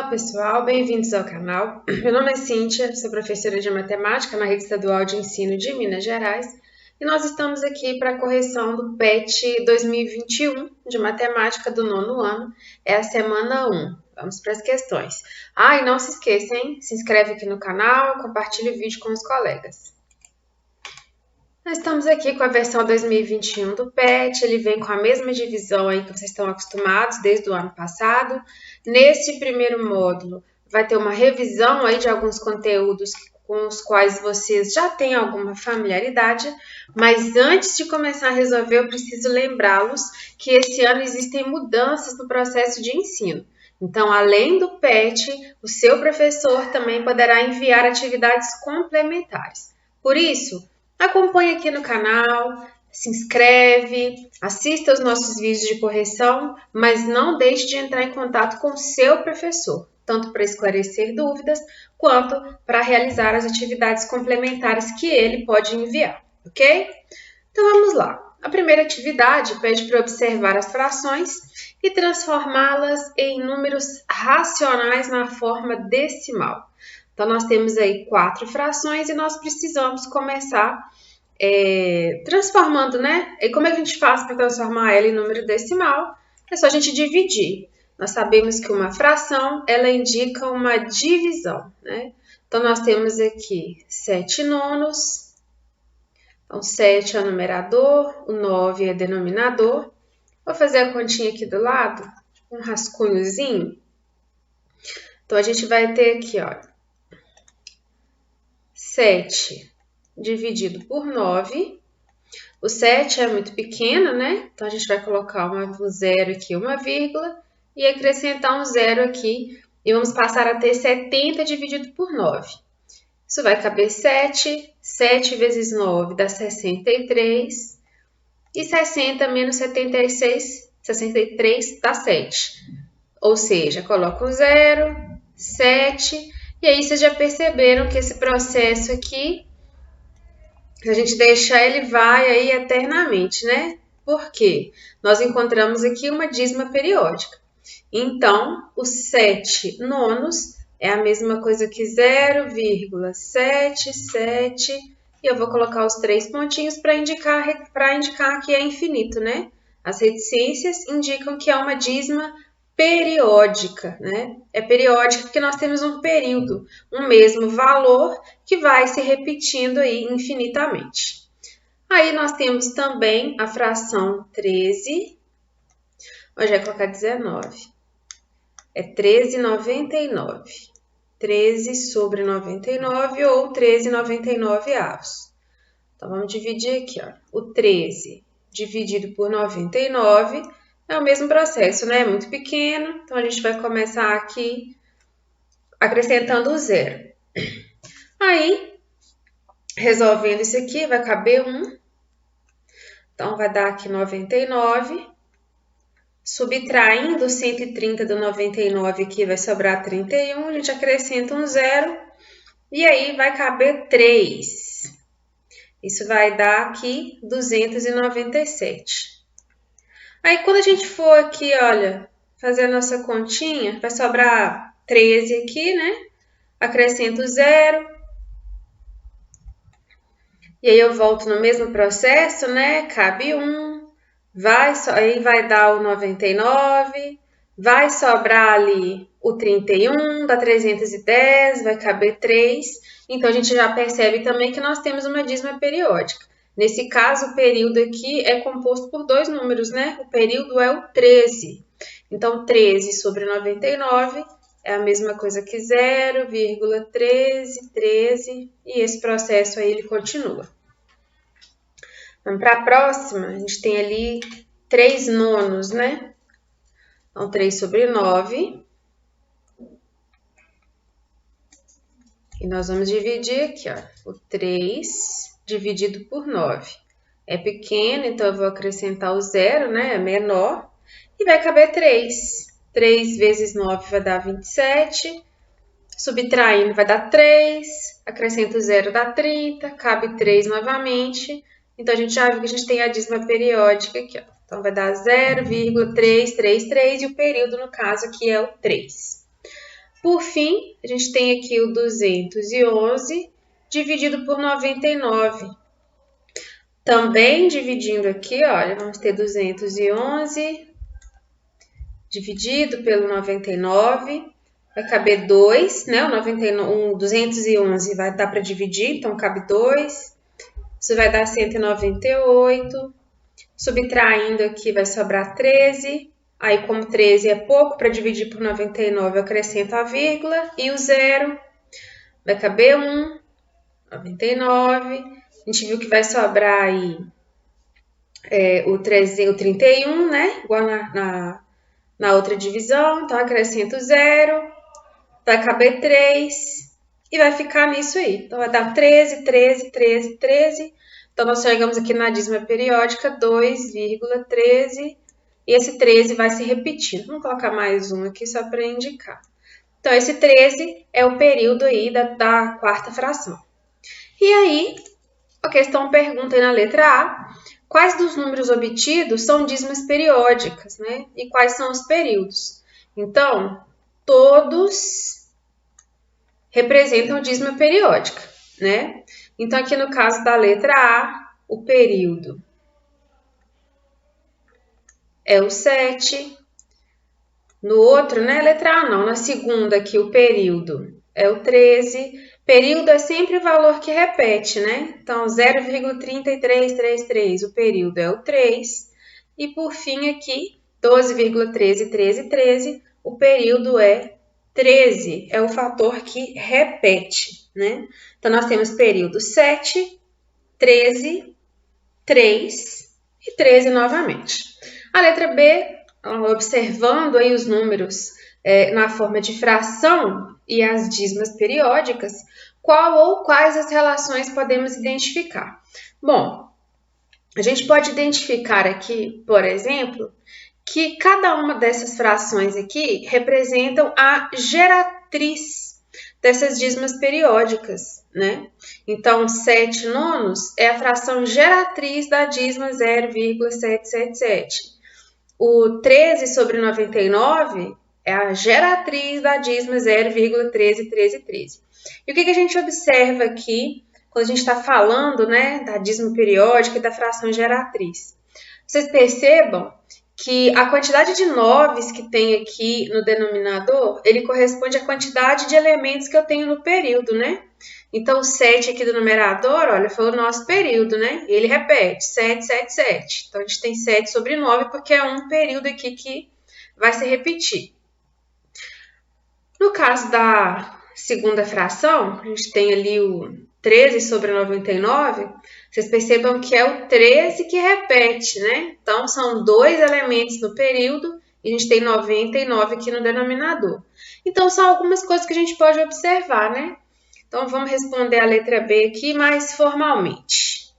pessoal, bem-vindos ao canal. Meu nome é Cíntia, sou professora de matemática na Rede Estadual de Ensino de Minas Gerais e nós estamos aqui para a correção do PET 2021 de matemática do nono ano, é a semana 1. Vamos para as questões. E não se esqueça, hein? Se inscreve aqui no canal, compartilhe o vídeo com os colegas. Nós estamos aqui com a versão 2021 do PET, ele vem com a mesma divisão aí que vocês estão acostumados desde o ano passado. Neste primeiro módulo, vai ter uma revisão aí de alguns conteúdos com os quais vocês já têm alguma familiaridade, mas antes de começar a resolver, eu preciso lembrá-los que esse ano existem mudanças no processo de ensino. Então, além do PET, o seu professor também poderá enviar atividades complementares. Por isso, acompanhe aqui no canal, se inscreve, assista os nossos vídeos de correção, mas não deixe de entrar em contato com o seu professor, tanto para esclarecer dúvidas, quanto para realizar as atividades complementares que ele pode enviar, ok? Então vamos lá. A primeira atividade pede para observar as frações e transformá-las em números racionais na forma decimal. Então nós temos aí 4 frações e nós precisamos começar transformando, né? E como é que a gente faz para transformar ela em número decimal? É só a gente dividir. Nós sabemos que uma fração, ela indica uma divisão, né? Então, nós temos aqui 7 nonos. Então, 7 é o numerador, o 9 é o denominador. Vou fazer a continha aqui do lado, um rascunhozinho. Então, a gente vai ter aqui, ó, 7 dividido por 9. O 7 é muito pequeno, né? Então, a gente vai colocar um zero aqui, uma vírgula, e acrescentar um zero aqui. E vamos passar a ter 70 dividido por 9. Isso vai caber 7. 7 vezes 9 dá 63. E 60 menos 76, 63 dá 7. Ou seja, coloca um zero, 7. E aí, vocês já perceberam que esse processo aqui, se a gente deixar, ele vai aí eternamente, né? Por quê? Nós encontramos aqui uma dízima periódica. Então, os 7 nonos é a mesma coisa que 0,77. E eu vou colocar os 3 pontinhos para indicar que é infinito, né? As reticências indicam que é uma dízima periódica, né? É periódica porque nós temos um período, um mesmo valor que vai se repetindo aí infinitamente. Aí nós temos também a fração 13, hoje vai colocar 19, é 13,99, 13 sobre 99 ou 13,99 avos. Então vamos dividir aqui, ó, o 13 dividido por 99, é o mesmo processo, né? É muito pequeno, então a gente vai começar aqui acrescentando o zero. Aí, resolvendo isso aqui, vai caber 1. Então, vai dar aqui 99. Subtraindo 130 do 99 aqui, vai sobrar 31. A gente acrescenta um zero. E aí, vai caber 3. Isso vai dar aqui 297. Aí, quando a gente for aqui, olha, fazer a nossa continha, vai sobrar 13 aqui, né? Acrescento zero. E aí, eu volto no mesmo processo, né? Cabe 1. Aí vai dar o 99. Vai sobrar ali o 31, dá 310, vai caber 3. Então, a gente já percebe também que nós temos uma dízima periódica. Nesse caso, o período aqui é composto por 2 números, né? O período é o 13. Então, 13 sobre 99 é a mesma coisa que 0,13, 13. E esse processo aí, ele continua. Vamos para a próxima. A gente tem ali 3 nonos, né? Então, 3 sobre 9. E nós vamos dividir aqui, ó. O 3 dividido por 9. É pequeno, então eu vou acrescentar o zero, né? É menor. E vai caber 3. 3 vezes 9 vai dar 27. Subtraindo vai dar 3. Acrescento o zero, dá 30. Cabe 3 novamente. Então, a gente já viu que a gente tem a dízima periódica aqui, ó. Então, vai dar 0,333 e o período, no caso, aqui é o 3. Por fim, a gente tem aqui o 211 dividido por 99. Também dividindo aqui, olha, vamos ter 211 dividido pelo 99, vai caber 2, né? O 211 vai dar para dividir, então cabe 2. Isso vai dar 198. Subtraindo aqui vai sobrar 13. Aí, como 13 é pouco, para dividir por 99, eu acrescento a vírgula e o 0. Vai caber 1, 99. A gente viu que vai sobrar aí o 31, né? Igual na outra divisão. Então, acrescento 0. Vai caber 3. E vai ficar nisso aí. Então, vai dar 13, 13, 13, 13. Então, nós chegamos aqui na dízima periódica 2,13. E esse 13 vai se repetindo. Vamos colocar mais um aqui só para indicar. Então, esse 13 é o período aí da quarta fração. E aí, a questão pergunta aí na letra A, quais dos números obtidos são dízimas periódicas, né? E quais são os períodos? Então, todos representam dízima periódica, né? Então, aqui no caso da letra A, o período é o 7. No outro, né? Letra A não, na segunda aqui o período é o 13. Período é sempre o valor que repete, né? Então, 0,3333, o período é o 3. E por fim aqui, 12,131313, o período é 13. É o fator que repete, né? Então, nós temos período 7, 13, 3 e 13 novamente. A letra B, observando aí os números na forma de fração e as dízimas periódicas, qual ou quais as relações podemos identificar? Bom, a gente pode identificar aqui, por exemplo, que cada uma dessas frações aqui representam a geratriz dessas dízimas periódicas, né? Então, 7 nonos é a fração geratriz da dízima 0,777. O 13 sobre 99 é a geratriz da dízima 0,131313. E o que a gente observa aqui quando a gente está falando, né, da dízima periódica e da fração geratriz? Vocês percebam que a quantidade de noves que tem aqui no denominador, ele corresponde à quantidade de elementos que eu tenho no período, né? Então, o 7 aqui do numerador, olha, foi o nosso período, né? Ele repete, 7, 7, 7. Então, a gente tem 7 sobre 9, porque é um período aqui que vai se repetir. No caso da segunda fração, a gente tem ali o 13 sobre 99, vocês percebam que é o 13 que repete, né? Então, são 2 elementos no período e a gente tem 99 aqui no denominador. Então, são algumas coisas que a gente pode observar, né? Então, vamos responder a letra B aqui mais formalmente.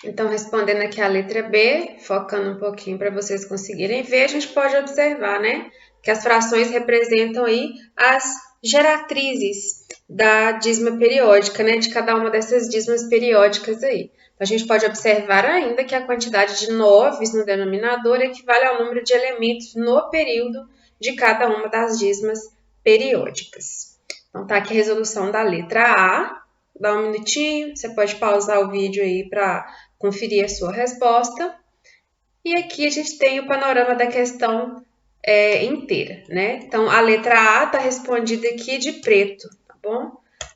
Então, respondendo aqui a letra B, focando um pouquinho para vocês conseguirem ver, a gente pode observar, né? Que as frações representam aí as geratrizes da dízima periódica, né? De cada uma dessas dízimas periódicas aí. Então, a gente pode observar ainda que a quantidade de noves no denominador equivale ao número de elementos no período de cada uma das dízimas periódicas. Então, tá aqui a resolução da letra A. Dá um minutinho, você pode pausar o vídeo aí para conferir a sua resposta. E aqui a gente tem o panorama da questão inteira, né? Então, a letra A está respondida aqui de preto, tá bom?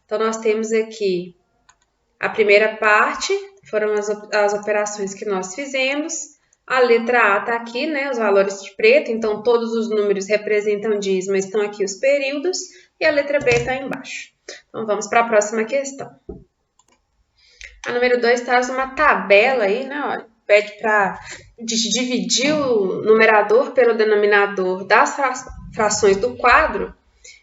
Então, nós temos aqui a primeira parte, foram as operações que nós fizemos. A letra A está aqui, né? Os valores de preto, então todos os números representam dízima, estão aqui os períodos. E a letra B está embaixo. Então, vamos para a próxima questão. A número 2 traz uma tabela aí, né? Olha, pede para dividir o numerador pelo denominador das frações do quadro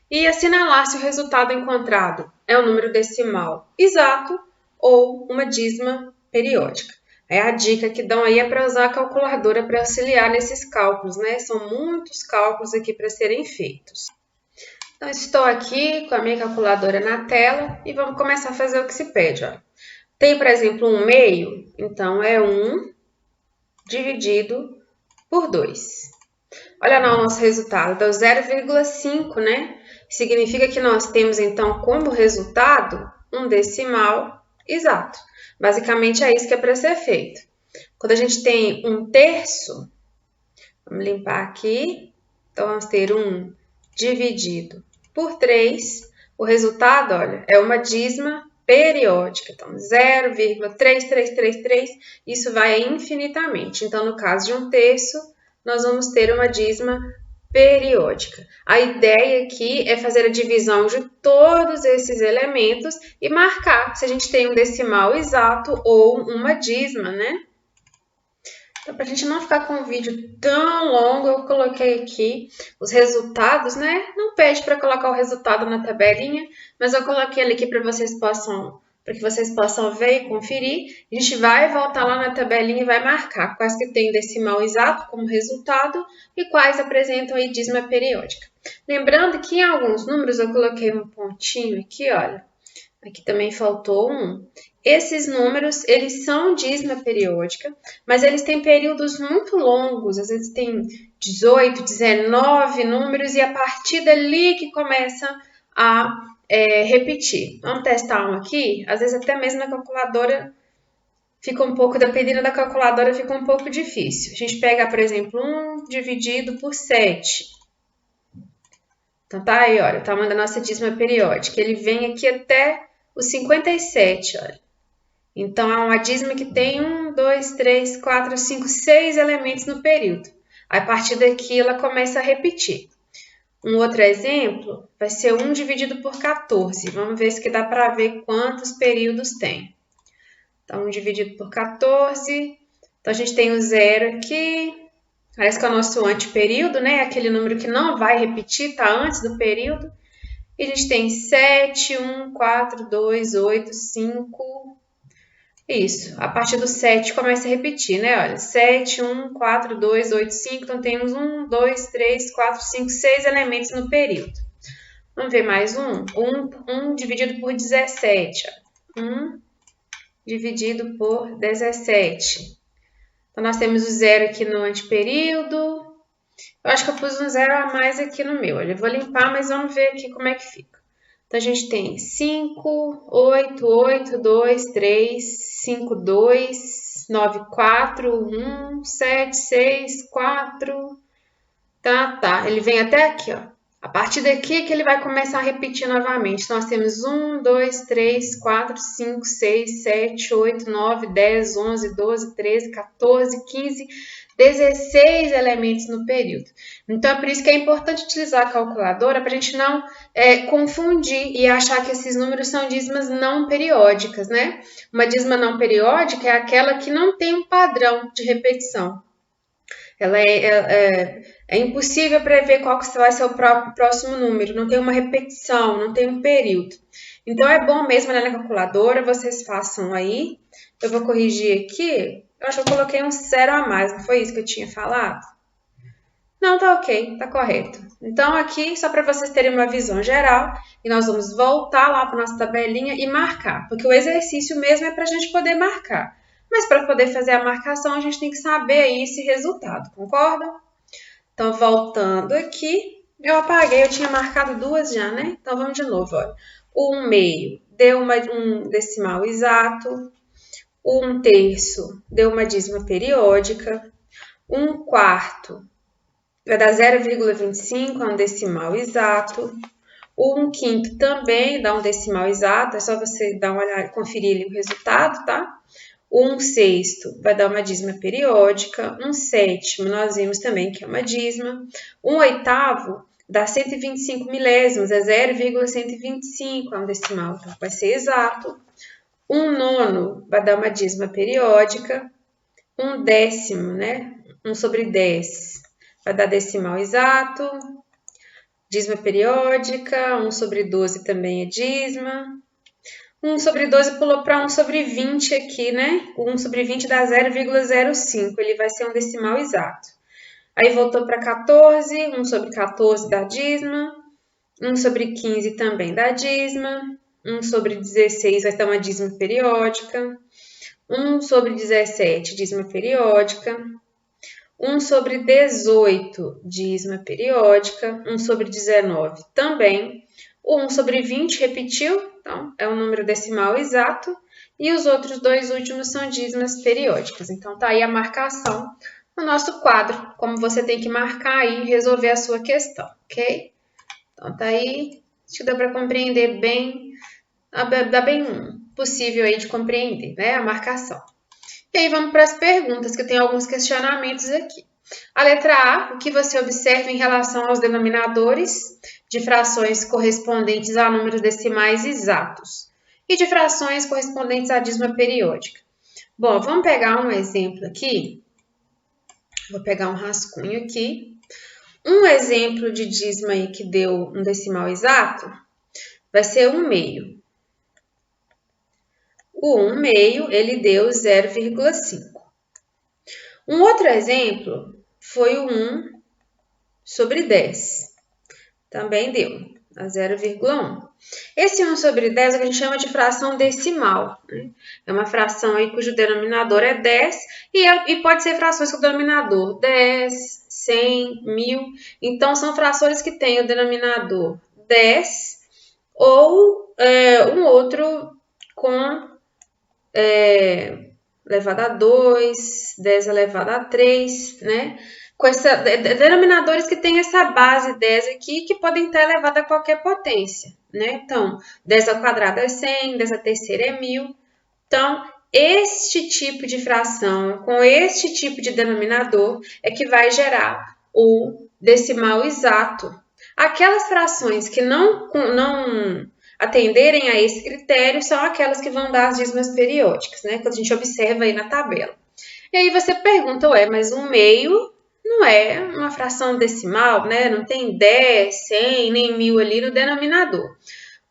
e assinalar se o resultado encontrado é um número decimal exato ou uma dízima periódica. A dica que dão aí é para usar a calculadora para auxiliar nesses cálculos, né? São muitos cálculos aqui para serem feitos. Então, estou aqui com a minha calculadora na tela e vamos começar a fazer o que se pede. Ó. Tem, por exemplo, 1/2, então é 1 dividido por 2. Olha lá o nosso resultado, deu 0,5, né? Significa que nós temos, então, como resultado, um decimal exato. Basicamente, é isso que é para ser feito. Quando a gente tem 1/3, vamos limpar aqui. Então, vamos ter 1 dividido por 3. O resultado, olha, é uma dízima periódica. Então, 0,3333, isso vai infinitamente. Então, no caso de 1/3, nós vamos ter uma dízima periódica. A ideia aqui é fazer a divisão de todos esses elementos e marcar se a gente tem um decimal exato ou uma dízima, né? Então, para a gente não ficar com um vídeo tão longo, eu coloquei aqui os resultados, né? Não pede para colocar o resultado na tabelinha, mas eu coloquei ele aqui para que vocês possam ver e conferir. A gente vai voltar lá na tabelinha e vai marcar quais que tem decimal exato como resultado e quais apresentam aí dízima periódica. Lembrando que em alguns números eu coloquei um pontinho aqui, olha. Aqui também faltou um. Esses números, eles são dízima periódica, mas eles têm períodos muito longos, às vezes tem 18, 19 números e a partir dali que começa a repetir. Vamos testar um aqui? Às vezes até mesmo na calculadora fica um pouco, dependendo da calculadora, fica um pouco difícil. A gente pega, por exemplo, 1 dividido por 7. Então tá aí, olha, o tamanho da nossa dízima periódica. Ele vem aqui até o 57, olha. Então, é uma dízima que tem 1, 2, 3, 4, 5, 6 elementos no período. A partir daqui, ela começa a repetir. Um outro exemplo vai ser 1 dividido por 14. Vamos ver se dá para ver quantos períodos tem. Então, 1 dividido por 14. Então, a gente tem o 0 aqui. Parece que é o nosso anteperíodo, né? Aquele número que não vai repetir, está antes do período. E a gente tem 7, 1, 4, 2, 8, 5. Isso, a partir do 7 começa a repetir, né? Olha, 7, 1, 4, 2, 8, 5. Então, temos 1, 2, 3, 4, 5, 6 elementos no período. Vamos ver mais um? 1 dividido por 17. 1 dividido por 17. Então, nós temos o 0 aqui no anteperíodo. Eu acho que eu pus um 0 a mais aqui no meu. Eu vou limpar, mas vamos ver aqui como é que fica. Então, a gente tem 5, 8, 8, 2, 3, 5, 2, 9, 4, 1, 7, 6, 4. Tá. Ele vem até aqui, ó. A partir daqui que ele vai começar a repetir novamente. Então, nós temos 1, 2, 3, 4, 5, 6, 7, 8, 9, 10, 11, 12, 13, 14, 15, 16 elementos no período. Então, é por isso que é importante utilizar a calculadora para a gente não confundir e achar que esses números são dízimas não periódicas, né? Uma dízima não periódica é aquela que não tem um padrão de repetição. Ela é impossível prever qual que vai ser o próximo número, não tem uma repetição, não tem um período. Então, é bom mesmo na calculadora, vocês façam aí. Eu vou corrigir aqui. Eu acho que eu coloquei um 0 a mais, não foi isso que eu tinha falado? Não, tá ok, tá correto. Então, aqui, só para vocês terem uma visão geral, e nós vamos voltar lá para nossa tabelinha e marcar, porque o exercício mesmo é para a gente poder marcar. Mas para poder fazer a marcação, a gente tem que saber aí esse resultado, concorda? Então, voltando aqui, eu apaguei, eu tinha marcado duas já, né? Então, vamos de novo, olha. 1/2 deu um decimal exato. 1/3 deu uma dízima periódica. 1/4 vai dar 0,25, é um decimal exato. 1/5 também dá um decimal exato, é só você dar uma olhada, conferir ali o resultado, tá? 1/6 vai dar uma dízima periódica. 1/7 nós vimos também que é uma dízima. 1/8 dá 125 milésimos, é 0,125, é um decimal, então vai ser exato. 1/9 vai dar uma dízima periódica. 1/10, né? 1/10 vai dar decimal exato. Dízima periódica. 1/12 também é dízima. 1/12 pulou para 1/20 aqui, né? O 1/20 dá 0,05, ele vai ser um decimal exato. Aí voltou para 14, 1/14 dá dízima. 1/15 também dá dízima. 1/16 vai dar uma dízima periódica. 1/17, dízima periódica. 1 sobre 18, dízima periódica. 1 sobre 19 também. O 1 sobre 20 repetiu, então é um número decimal exato. E os outros dois últimos são dízimas periódicas. Então, tá aí a marcação no nosso quadro, como você tem que marcar aí e resolver a sua questão, ok? Então, tá aí. Acho que dá para compreender bem, dá bem possível aí de compreender, né, a marcação. E aí vamos para as perguntas, que eu tenho alguns questionamentos aqui. A letra A, o que você observa em relação aos denominadores de frações correspondentes a números decimais exatos e de frações correspondentes à dízima periódica? Bom, vamos pegar um exemplo aqui. Vou pegar um rascunho aqui. Um exemplo de dízima aí que deu um decimal exato vai ser 1/2. O 1/2, ele deu 0,5. Um outro exemplo foi o 1 sobre 10. Também deu a 0,1. Esse 1 sobre 10 é o que a gente chama de fração decimal, né? É uma fração aí cujo denominador é 10 e pode ser frações com o denominador 10, 100, 1000. Então, são frações que têm o denominador 10 ou um outro com elevado a 2, 10 elevado a 3, né? Com denominadores que têm essa base 10 aqui, que podem estar elevados a qualquer potência, né? Então, 10 ao quadrado é 100, 10 à terceira é 1000. Então, este tipo de fração, com este tipo de denominador, é que vai gerar o decimal exato. Aquelas frações que não atenderem a esse critério são aquelas que vão dar as dízimas periódicas, né? Que a gente observa aí na tabela. E aí você pergunta, mas 1/2 não é uma fração decimal, né? Não tem 10, 100, nem 1000 ali no denominador.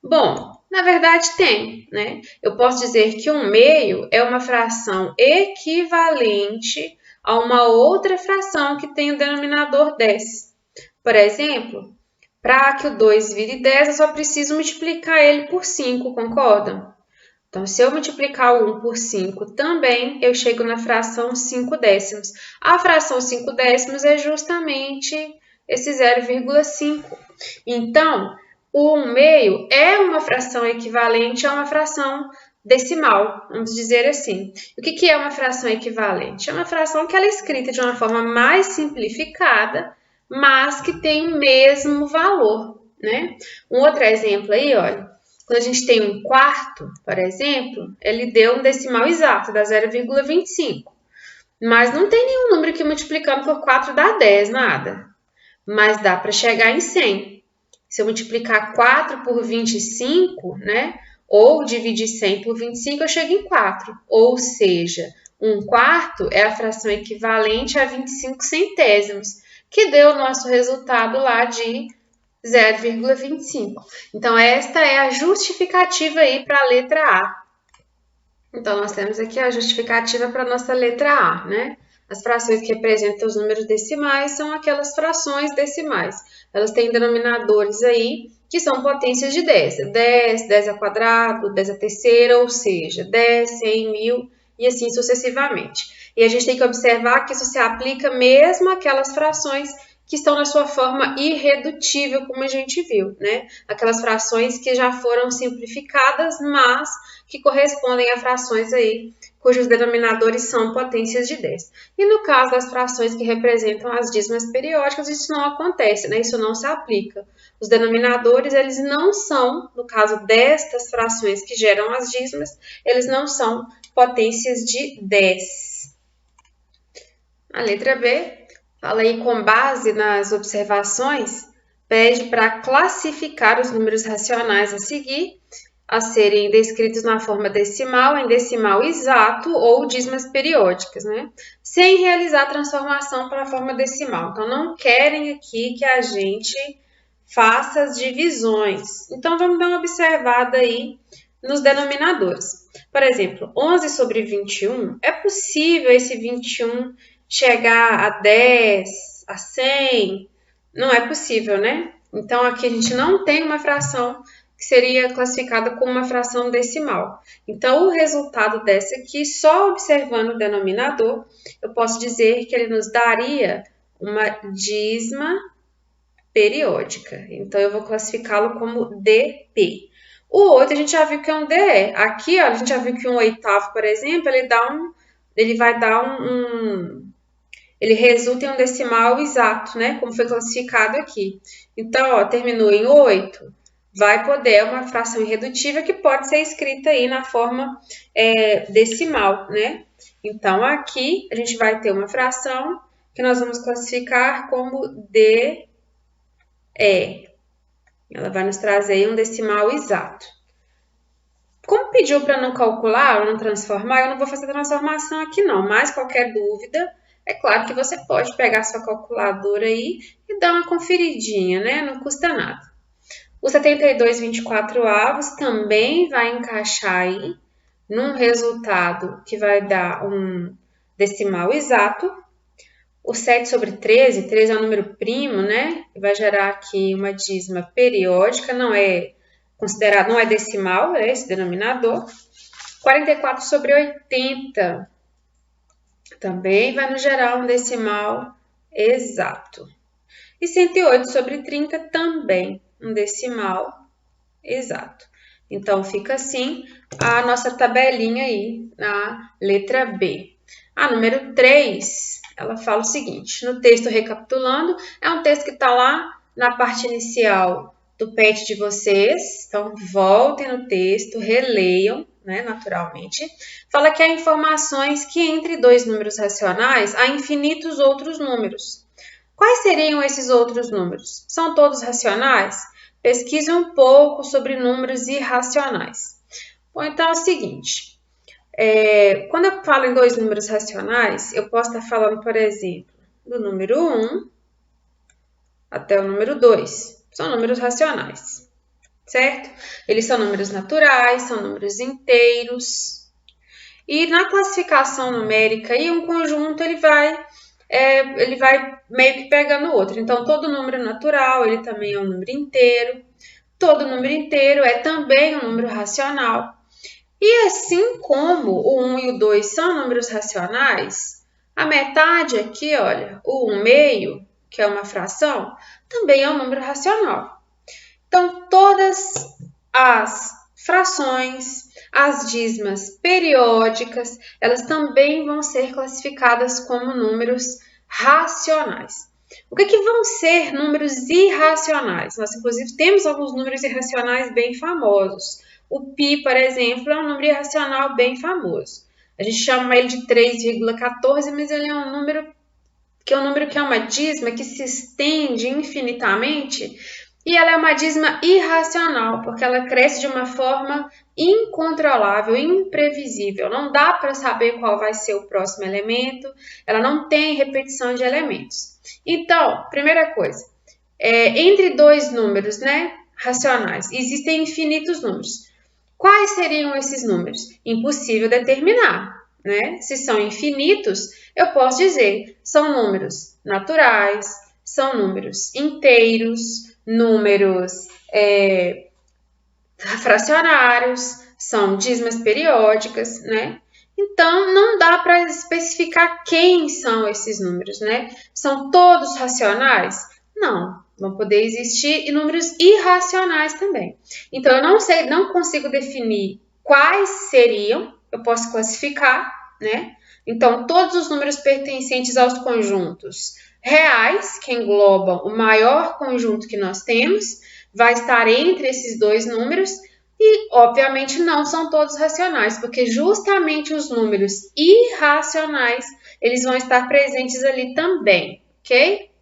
Bom, na verdade tem, né? Eu posso dizer que 1/2 é uma fração equivalente a uma outra fração que tem o denominador 10. Por exemplo, para que o 2 vire 10, eu só preciso multiplicar ele por 5, concordam? Então, se eu multiplicar o 1 por 5 também, eu chego na fração 5 décimos. A fração 5 décimos é justamente esse 0,5. Então, o 1/2 é uma fração equivalente a uma fração decimal, vamos dizer assim. O que é uma fração equivalente? É uma fração que ela é escrita de uma forma mais simplificada, mas que tem o mesmo valor, né? Um outro exemplo aí, olha, quando a gente tem 1/4, por exemplo, ele deu um decimal exato, dá 0,25. Mas não tem nenhum número que multiplicando por 4 dá 10, nada. Mas dá para chegar em 100. Se eu multiplicar 4 por 25, né? Ou dividir 100 por 25, eu chego em 4. Ou seja, 1/4 é a fração equivalente a 25 centésimos, que deu o nosso resultado lá de 0,25. Então, esta é a justificativa aí para a letra A. Então, nós temos aqui a justificativa para a nossa letra A, né? As frações que representam os números decimais são aquelas frações decimais. Elas têm denominadores aí que são potências de 10. 10, 10 ao quadrado, 10 à terceira, ou seja, 10, 100, 1000 e assim sucessivamente. E a gente tem que observar que isso se aplica mesmo àquelas frações que estão na sua forma irredutível, como a gente viu, né? Aquelas frações que já foram simplificadas, mas que correspondem a frações aí cujos denominadores são potências de 10. E no caso das frações que representam as dízimas periódicas, isso não acontece, né? Isso não se aplica. Os denominadores, eles não são, no caso destas frações que geram as dízimas, eles não são potências de 10. A letra B fala aí, com base nas observações, pede para classificar os números racionais a seguir, a serem descritos na forma decimal, em decimal exato ou dízimas periódicas, né? Sem realizar a transformação para a forma decimal. Então, não querem aqui que a gente faça as divisões. Então, vamos dar uma observada aí nos denominadores. Por exemplo, 11 sobre 21, é possível esse 21 chegar a 10, a 100? Não é possível, né? Então, aqui a gente não tem uma fração que seria classificada como uma fração decimal. Então, o resultado dessa aqui, só observando o denominador, eu posso dizer que ele nos daria uma dízima periódica. Então, eu vou classificá-lo como DP. O outro a gente já viu que é um DE. Aqui, ó, a gente já viu que um oitavo, por exemplo, ele resulta em um decimal exato, né? Como foi classificado aqui. Então, ó, terminou em 8, vai poder uma fração irredutível que pode ser escrita aí na forma decimal, né? Então, aqui a gente vai ter uma fração que nós vamos classificar como DE. Ela vai nos trazer aí um decimal exato. Como pediu para não calcular ou não transformar, eu não vou fazer transformação aqui não, mas qualquer dúvida, é claro que você pode pegar sua calculadora aí e dar uma conferidinha, né? Não custa nada. O 72/24 também vai encaixar aí num resultado que vai dar um decimal exato. O 7/13, 13 é um número primo, né? Vai gerar aqui uma dízima periódica, não é considerado, não é decimal, é esse denominador. 44/80 também vai nos gerar um decimal exato. E 108/30 também um decimal exato. Então, fica assim a nossa tabelinha aí na letra B. A número 3, ela fala o seguinte, no texto recapitulando, é um texto que está lá na parte inicial do PET de vocês, então voltem no texto, releiam, né, naturalmente. Fala que há informações que entre dois números racionais há infinitos outros números. Quais seriam esses outros números? São todos racionais? Pesquise um pouco sobre números irracionais. Bom, então é o seguinte, quando eu falo em dois números racionais, eu posso estar falando, por exemplo, do número 1 até o número 2. São números racionais, certo? Eles são números naturais, são números inteiros. E na classificação numérica, aí um conjunto ele vai meio que pegando o outro. Então, todo número natural, ele também é um número inteiro. Todo número inteiro é também um número racional. E assim como o 1 e o 2 são números racionais, a metade aqui, olha, o 1/2, que é uma fração, também é um número racional. Então, todas as frações, as dízimas periódicas, elas também vão ser classificadas como números racionais. O que vão ser números irracionais? Nós, inclusive, temos alguns números irracionais bem famosos. O π, por exemplo, é um número irracional bem famoso. A gente chama ele de 3,14, mas ele é um número que é uma dízima que se estende infinitamente e ela é uma dízima irracional, porque ela cresce de uma forma incontrolável, imprevisível. Não dá para saber qual vai ser o próximo elemento, ela não tem repetição de elementos. Então, primeira coisa, entre dois números, né, racionais, existem infinitos números. Quais seriam esses números? Impossível determinar, né? Se são infinitos, eu posso dizer, são números naturais, são números inteiros, números fracionários, são dízimas periódicas, né? Então, não dá para especificar quem são esses números, né? São todos racionais? Não, vão poder existir números irracionais também. Então, eu não consigo definir quais seriam, eu posso classificar, né? Então, todos os números pertencentes aos conjuntos reais, que englobam o maior conjunto que nós temos, vai estar entre esses dois números e, obviamente, não são todos racionais, porque justamente os números irracionais, eles vão estar presentes ali também, ok?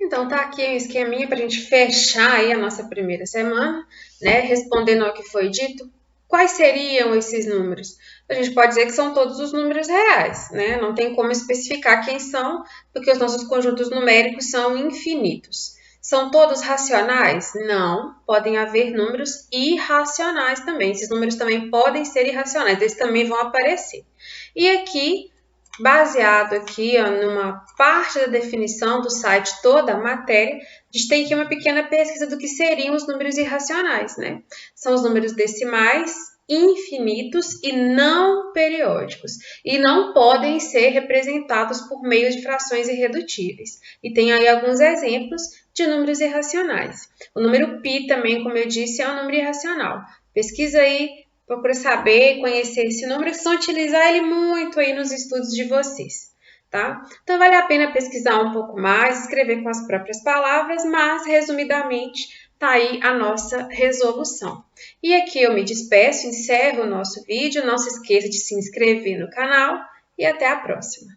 Então, tá aqui um esqueminha para a gente fechar aí a nossa primeira semana, né? Respondendo ao que foi dito. Quais seriam esses números? A gente pode dizer que são todos os números reais, né? Não tem como especificar quem são, porque os nossos conjuntos numéricos são infinitos. São todos racionais? Não, podem haver números irracionais também. Esses números também podem ser irracionais, eles também vão aparecer. E aqui, baseado aqui numa parte da definição do site, toda a matéria, a gente tem aqui uma pequena pesquisa do que seriam os números irracionais, né? São os números decimais, infinitos e não periódicos, e não podem ser representados por meio de frações irredutíveis. E tem aí alguns exemplos de números irracionais. O número π também, como eu disse, é um número irracional. Pesquisa aí, procura saber, conhecer esse número, que vocês vão utilizar ele muito aí nos estudos de vocês, tá? Então, vale a pena pesquisar um pouco mais, escrever com as próprias palavras, mas, resumidamente, tá aí a nossa resolução. E aqui eu me despeço, encerro o nosso vídeo, não se esqueça de se inscrever no canal e até a próxima!